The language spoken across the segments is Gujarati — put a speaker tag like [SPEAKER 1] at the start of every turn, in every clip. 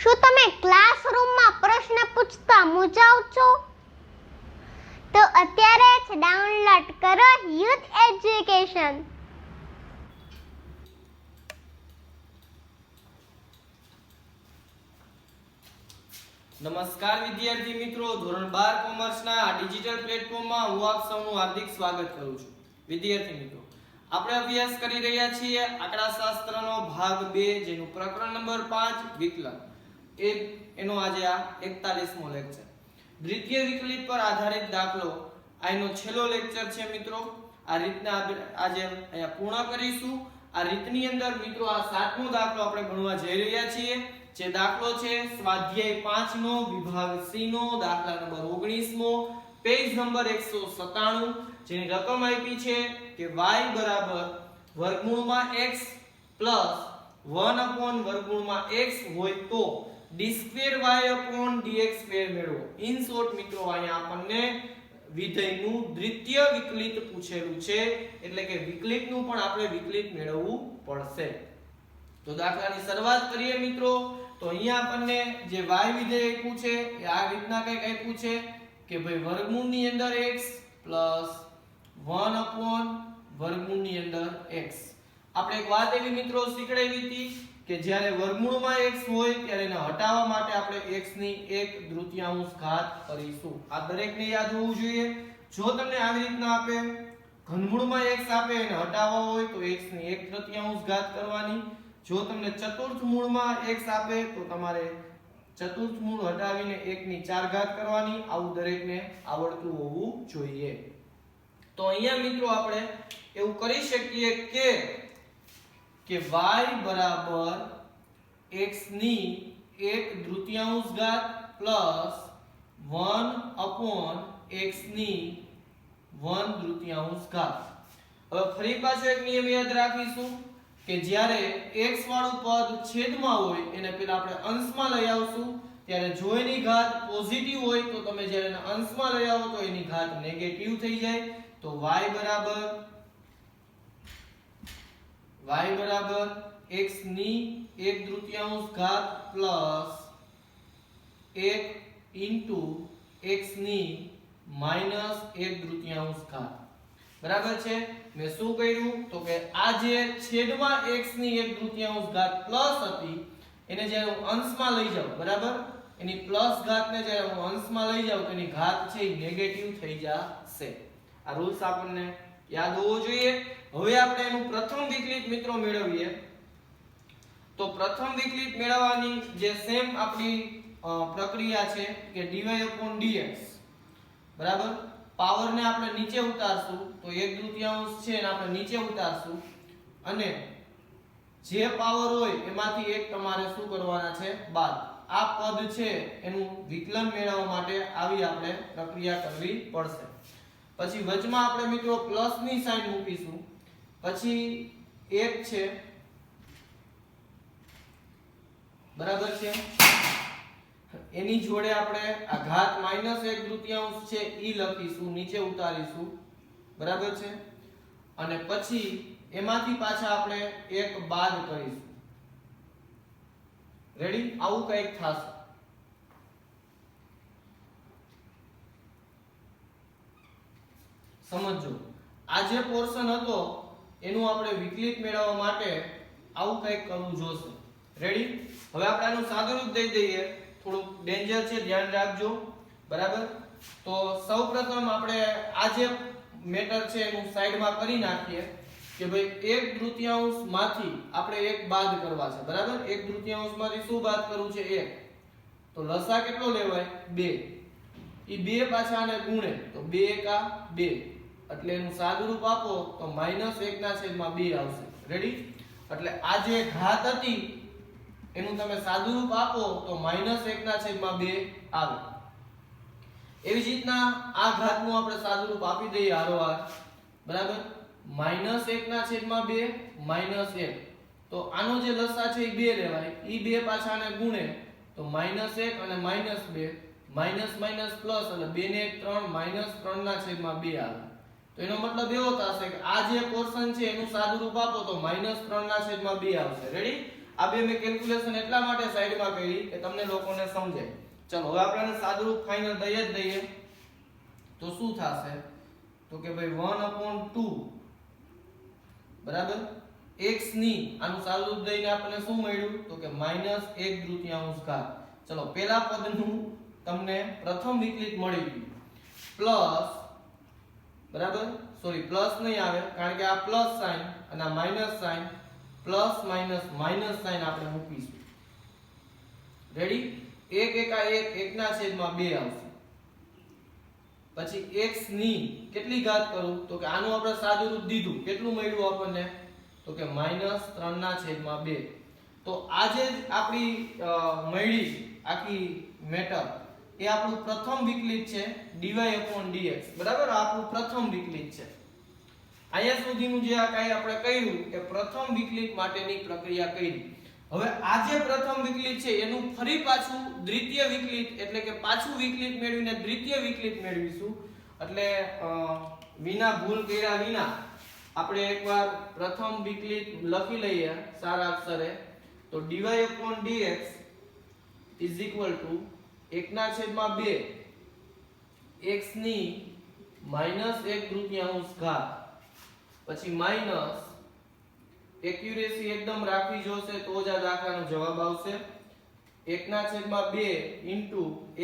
[SPEAKER 1] શું તમે ક્લાસરૂમમાં પ્રશ્ન પૂછતા મૂંઝાવ છો? તો અત્યારે જ ડાઉનલોડ કરો યુથ એજ્યુકેશન.
[SPEAKER 2] નમસ્કાર વિદ્યાર્થી મિત્રો, ધોરણ 12 કોમર્સના આ ડિજિટલ પ્લેટફોર્મમાં હું આપ સૌનું હાર્દિક સ્વાગત કરું છું. વિદ્યાર્થી મિત્રો, આપણે અભ્યાસ કરી રહ્યા છીએ આંકડાશાસ્ત્રનો ભાગ 2 જેનું પ્રકરણ નંબર 5 વિકલન. એનો આજે આ 41મો લેક્ચર. દ્વિતીય વિકલિત પર આધારિત દાખલો આનો છેલ્લો લેક્ચર છે મિત્રો. આ રીતના આજે અહીંયા પૂર્ણ કરીશું. આ રીતની અંદર મિત્રો આ 7મો દાખલો આપણે ભણવા જઈ રહ્યા છીએ. જે દાખલો છે સ્વાધ્યાય 5 નો વિભાગ સી નો દાખલા નંબર 19મો, પેજ નંબર 197, જેની રકમ આપી છે કે y બરાબર વર્ગમૂળમાં x પ્લસ 1 અપોન વર્ગમૂળમાં x હોય તો d2y dx2 મેળવો. ઇન શોર્ટ મિત્રો અહીંયા આપણને વિધેયનું દ્વિતીય વિકલિત પૂછેલું છે, એટલે કે વિકલિતનું પણ આપણે વિકલિત મેળવવું પડશે. તો દાખલાની શરૂઆત કરીએ મિત્રો. તો અહીંયા આપણને જે y વિધેય આપ્યું છે એ આ રીતના કંઈક આપ્યું છે કે ભાઈ વર્ગમૂળની અંદર x પ્લસ 1 અપોન વર્ગમૂળની અંદર x. આપણે એક વાત એવી મિત્રો શીખડાવી હતી કે જ્યારે વર્ગમૂળમાં x હોય ત્યારે એને હટાવવા માટે આપણે x ની 1/3 ઘાત કરીશું. આ દરેકને યાદ હોવું જોઈએ. જો તમને આવી રીતના આપે, ઘનમૂળમાં x આપે એને હટાવવા હોય તો x ની 1/3 ઘાત કરવાની. જો તમને ચતુર્થ મૂળમાં x આપે તો તમારે ચતુર્થ મૂળ હટાવીને 1 ની 4 ઘાત કરવાની. આવું દરેકને આવડતું હોવું જોઈએ. તો અહીંયા મિત્રો આપણે એવું કરી શકીએ કે y બરાબર x ની 1/3 ઘાત પ્લસ 1 અપોન x ની 1/3 ઘાત. હવે ફરી પાછો એક નિયમ યાદ રાખીશું કે જ્યારે x વાળું પદ છેદમાં હોય એને પહેલા આપણે અંશમાં લઈ આવશું. ત્યારે જો એની ઘાત પોઝિટિવ હોય તો તમે જ્યારે એને અંશમાં લઈ આવો તો એની ઘાત નેગેટિવ થઈ જાય. તો y બરાબર x ની 1/3 ઘાત પ્લસ 1 ઇન્ટુ x ની -1/3 ઘાત. બરાબર છે. મેં શું કર્યું તો કે આ જે છેદમાં x ની 1/3 ઘાત પ્લસ હતી એને જ્યારે હું અંશમાં લઈ જાઉં, બરાબર, એની પ્લસ ઘાતને જ્યારે હું અંશમાં લઈ જાઉં તો એની ઘાત છે એ નેગેટિવ થઈ જશે. આ રૂલ્સ આપણને યાદ હોવો જોઈએ. હવે આપણે એનું પ્રથમ વિકલિત મિત્રો મેળવીએ. તો પ્રથમ વિકલિત મેળવવાની જે સેમ આપણી પ્રક્રિયા છે કે dy/dx. બરાબર, પાવરને આપણે નીચે ઉતારશું તો 1/3 છે એને આપણે નીચે ઉતારશું અને જે પાવર હોય એમાંથી એક તમારે શું કરવાના છે, બાદ. આ પદ છે એનું વિકલન મેળવવા માટે આવી આપણે પ્રક્રિયા કરવી પડશે. પછી વચમાં આપણે મિત્રો પ્લસ ની સાઈન મૂકીશું. પછી 1 છે, બરાબર છે, એની જોડે આપણે આ ઘાત -1/3 છે ઈ લખીશું, નીચે ઉતારીશું, બરાબર છે. અને પછી એમાંથી પાછા આપણે એક બાદ કરીશું. રેડી? આવું કંઈક થશે. સમજો, આ જે પોર્શન હતો એનું આપણે વિકલિત મેળવવા માટે આવું કંઈક કરવું જોશે. રેડી? હવે આપણે આનું સાદુરૂપ દઈ દઈએ. થોડુંક ડેન્જર છે, ધ્યાન રાખજો. બરાબર? તો સૌપ્રથમ આપણે આ જે મેટર છે એનું સાઈડમાં કરી નાખીએ કે ભાઈ 1/3 માંથી આપણે એક બાદ કરવા છે. બરાબર? 1/3 માંથી શું બાદ કરવું છે? 1. તો લસા કેટલો લેવાય? 2. ઈ 2 પાછા આને ગુણે તો 2 એકા 2, એટલે એનું સાદુરૂપ આપો તો -1/2 આવશે. રેડી? એટલે આ જે ઘાત હતી એનું તમે સાદુરૂપ આપો તો -1/2 આવે. એવી જ રીતના આ ઘાતનું આપણે સાદુરૂપ આપી દઈએ હારોહાર. બરાબર? -1/2 -1. તો આનો જે લસા છે એ 2 લેવાય. ઈ 2 પાછા આને ગુણે તો -1 અને -2, માઈનસ માઈનસ પ્લસ એટલે 2 ને 1 3 -3/2 આવે. તો એનો મતલબ એવો થશે કે આ જે પોર્શન છે એનું સાદુરૂપ આપો તો -3/2 આવશે. રેડી? આ બે મેં કેલ્ક્યુલેશન એટલા માટે સાઈડમાં કરી કે તમને લોકોને સમજાય. ચલો હવે આપણે આને સાદુરૂપ ફાઇનલ દઈએ જ દઈએ તો શું થશે તો કે ભાઈ 1/2 બરાબર x ની આનું સાદુરૂપ દઈને આપણને શું મળ્યું તો કે -1/3 ઘાત. ચલો પહેલા પદનું તમને પ્રથમ વિકલિત મળી ગયું પ્લસ બરાબર સોરી પ્લસ નહીં આવે કારણ કે આ પ્લસ સાઇન અને આ minus sign plus minus minus sign આપણે મૂકીશું. રેડી 1 એકા 1 1 ના છેદમાં 2 આવશે. પછી x ની કેટલી ઘાત કરું તો કે આનું આપણે સાદુરૂપ દીધું કેટલું મળ્યું આપણને તો કે -3 ના છેદમાં 2. તો આજે જ આપણી મળી આખી મેટર એ આપણું પ્રથમ વિકલિત છે dy/dx બરાબર આપણું પ્રથમ વિકલિત છે. અહીંયા સુધીનું જે આ કાઈ આપણે કહ્યું કે પ્રથમ વિકલિત માટેની પ્રક્રિયા કરી. હવે આ જે પ્રથમ વિકલિત છે એનું ફરી પાછું દ્વિતીય વિકલિત એટલે કે પાછું વિકલિત મેળવીને દ્વિતીય વિકલિત મેળવીશું. એટલે વિના ભૂલ કર્યા વિના આપણે એકવાર પ્રથમ વિકલિત લખી લઈએ સારા અક્ષરે તો dy/dx = 1/2 x ની -1/3 ઘાત પછી માઈનસ એક્યુરેસી એકદમ રાખવી જોશે તો જ આ દાખલાનો જવાબ આવશે 1/2 ઇન્ટુ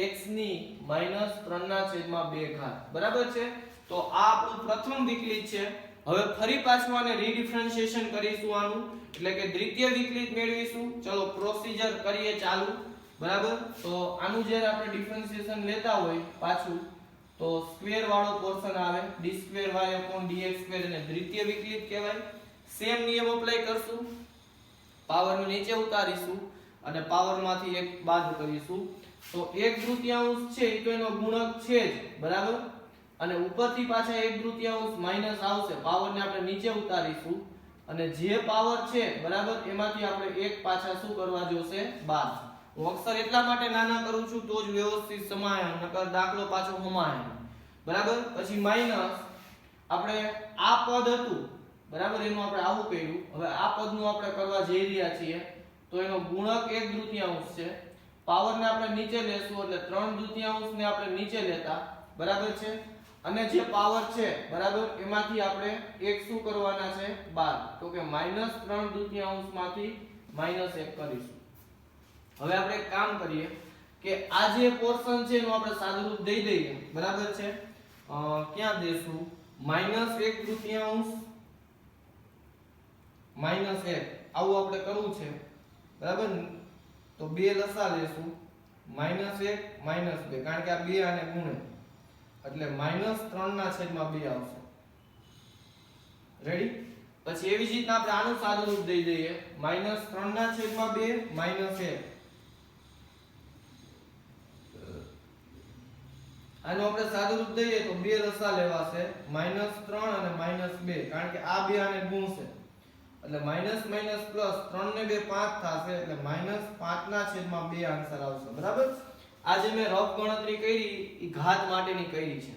[SPEAKER 2] x ની -3/2 ઘાત બરાબર છે. તો આ આપણું પ્રથમ વિકલિત છે. હવે ફરી પાછું આને રીડિફરન્શિએશન કરીશું આનું એટલે કે દ્વિતીય વિકલિત મેળવીશું. ચલો પ્રોસીજર કરીએ ચાલુ બરાબર. તો આનું જ્યારે આપણે ડિફરન્શિએશન લેતા હોય પાછું તો સ્ક્વેર વાળો પોર્શન આવે d2y/dx2 એને દ્વિતીય વિકલિત કહેવાય. સેમ નિયમ એપ્લાય કરશું પાવર ને નીચે ઉતારીશું અને પાવર માંથી એક બાદ કરીશું તો 1/3 છે એ તો એનો ગુણક છે જ બરાબર અને ઉપરથી પાછા 1/3 માઈનસ આવશે પાવર ને આપણે નીચે ઉતારીશું અને જે પાવર છે બરાબર એમાંથી આપણે એક પાછા શું કરવા જોશે બાદ. હું અક્ષર એટલા માટે નાના કરું છું તો જ વ્યવસ્થિત સમાય નકર દાખલો પાછો હમાય બરાબર. પછી માઈનસ આપણે આ પદ હતું બરાબર એનું આપણે આવું કર્યું. હવે આ પદનું આપણે કરવા જઈ રહ્યા છીએ તો એનો ગુણક 1/3 છે પાવર ને આપણે નીચે લેશું એટલે 3/3 ને આપણે નીચે લેતા બરાબર છે અને જે પાવર છે બરાબર એમાંથી આપણે એક શું કરવાના છે બાદ તો કે -3/3 માંથી -1 કરીશું. હવે આપણે એક કામ કરીએ કે આ જે પોર્શન છે એનું આપણે સાદુરૂપ દઈ દઈએ બરાબર છે. ક્યાં દેશું -1/3 -1 આવું આપણે કરવું છે બરાબર. તો 2 લસા લેશું -1 -2 કારણ કે આ 2 આને ગુણે એટલે -3/2 આવશે. રેડી. પછી એવી જ રીતના આપણે આનું સાદુરૂપ દઈ દઈએ -3/2 -1 આનો આપણે સાદુરૂપ દઈએ તો 2 લસા લેવાશે -3 અને -2 કારણ કે આ 2 આને ગુણશે એટલે માઈનસ માઈનસ પ્લસ 3 ને 2 5 થશે એટલે -5/2 આન્સર આવશે બરાબર. આ જે મેં રફ ગણતરી કરી એ ઘાત માટેની કરી છે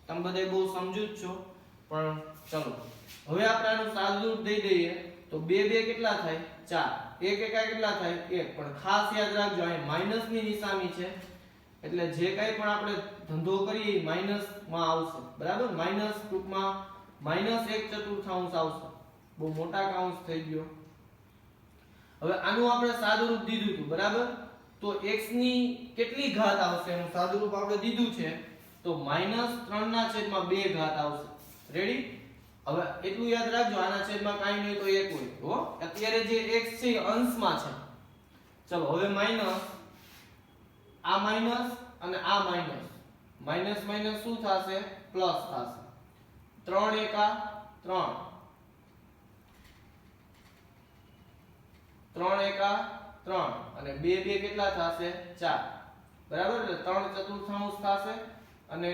[SPEAKER 2] તમે બધા બહુ સમજુ જ છો પણ ચલો હવે આપણે આનું સાદુરૂપ દઈ દઈએ તો 2 2 કેટલા થાય 4 1 1 કેટલા થાય 1 પણ ખાસ યાદ રાખજો અહીં માઈનસ ની નિશાની છે એટલે જે કંઈ પણ આપણે ધંધો કરીએ એ માઈનસ માં આવશે બરાબર. માઈનસ ટૂંકમાં -1/4 આવશે બહુ મોટા કાઉન્સ થઈ ગયો. હવે આનું આપણે સાદુરૂપ દીધું હતું બરાબર તો x ની કેટલી ઘાત આવશે એનું સાદુરૂપ આપણે દીધું છે તો -3/2 ઘાત આવશે. રેડી. હવે એટલું યાદ રાખજો આના છેદમાં કાઈ નહીં તો 1 હોય હો. અત્યારે જે x છે એ અંશમાં છે. ચલો હવે માઈનસ આ માઈનસ અને આ માઈનસ માઈનસ માઈનસ શું થશે પ્લસ થશે 3 એકા 3 3 એકા 3 અને 2 2 કેટલા થશે 4 બરાબર એટલે 3/4 થશે અને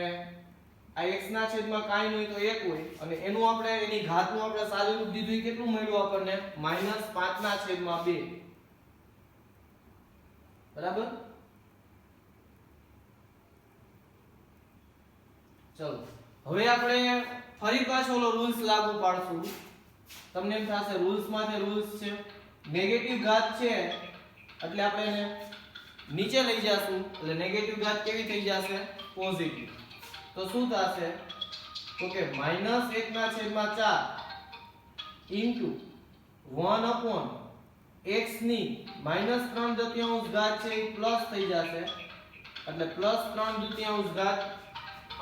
[SPEAKER 2] આ x ના છેદમાં કાઈ નહીં તો 1 હોય અને એનું આપણે એની ઘાતનું આપણે સાદુરૂપ દીધું કેટલું મળ્યું આપણને -5/2 બરાબર. ચલો હવે આપણે ફરી પાછો ઓલો રૂલ્સ લાગુ પાડશું. તમને એમ થશે રૂલ્સ માંથી રૂલ્સ છે નેગેટિવ ઘાત છે એટલે આપણે એને નીચે લઈ જાશું એટલે નેગેટિવ ઘાત કેવી થઈ જશે પોઝિટિવ તો શું થશે તો કે -1/4 ઇન્ટુ 1/x ની -3/4 ઘાત છે એ પ્લસ થઈ જશે એટલે +3/4 ઘાત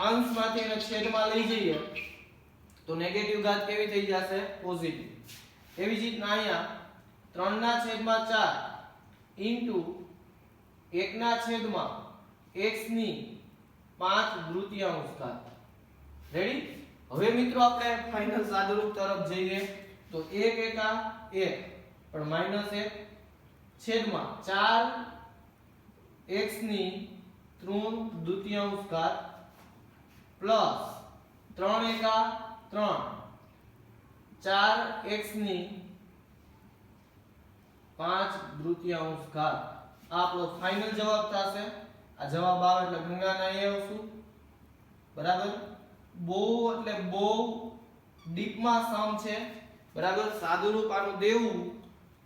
[SPEAKER 2] અંશમાંથી એને છેદમાં લઈ જઈએ તો નેગેટિવ ઘાત કેવી થઈ જશે પોઝિટિવ એવી જ રીતના અહીંયા 3/4 ઇન્ટુ 1/x ની 5/3 ઘાત રેડી હવે મિત્રો આપણે ફાઇનલ સાદુરૂપ તરફ જઈએ તો 1 એકા 1 પણ -1 છેદમાં 4x ની 3/2 ઘાત પ્લસ 3 એકા 3 4x ની 5/3 ઘાત આ આપણો ફાઇનલ જવાબ થશે આ જવાબ આવે એટલે ગંગાના એ આવશું બરાબર બહુ એટલે બહુ ડીપમાં સમ છે બરાબર સાદુરૂપ આનું દેવું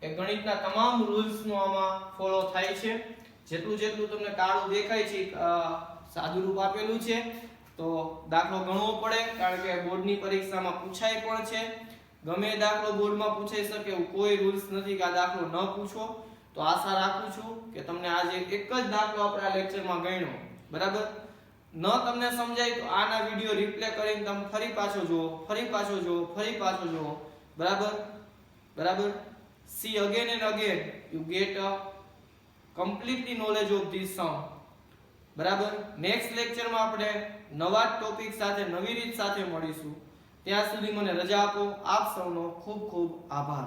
[SPEAKER 2] એ ગણિતના તમામ રૂલ્સ નો આમાં ફોલો થાય છે જેટલું તમને કાળું દેખાય છે સાદુરૂપ આપેલું છે તો દાખલો ગણવો પડે કારણ કે બોર્ડની પરીક્ષામાં પૂછાય પણ છે ગમે દાખલો બોર્ડમાં પૂછાઈ શકે એવું કોઈ રૂલ્સ નથી કે આ દાખલો ન પૂછો તો આશા રાખું છું કે તમને આજે એક જ દાખલો આપણા લેક્ચરમાં ગણ્યો બરાબર ન તમને સમજાય તો આના વિડિયો રિપ્લે કરીને તમે ફરી પાછો જુઓ બરાબર see again and again you get a completely knowledge of this sum બરાબર નેક્સ્ટ લેક્ચરમાં આપણે નવા ટોપિક સાથે નવી રીત સાથે મળીશું ત્યાં સુધી મને રજા આપો આપ સૌનો ખૂબ ખૂબ આભાર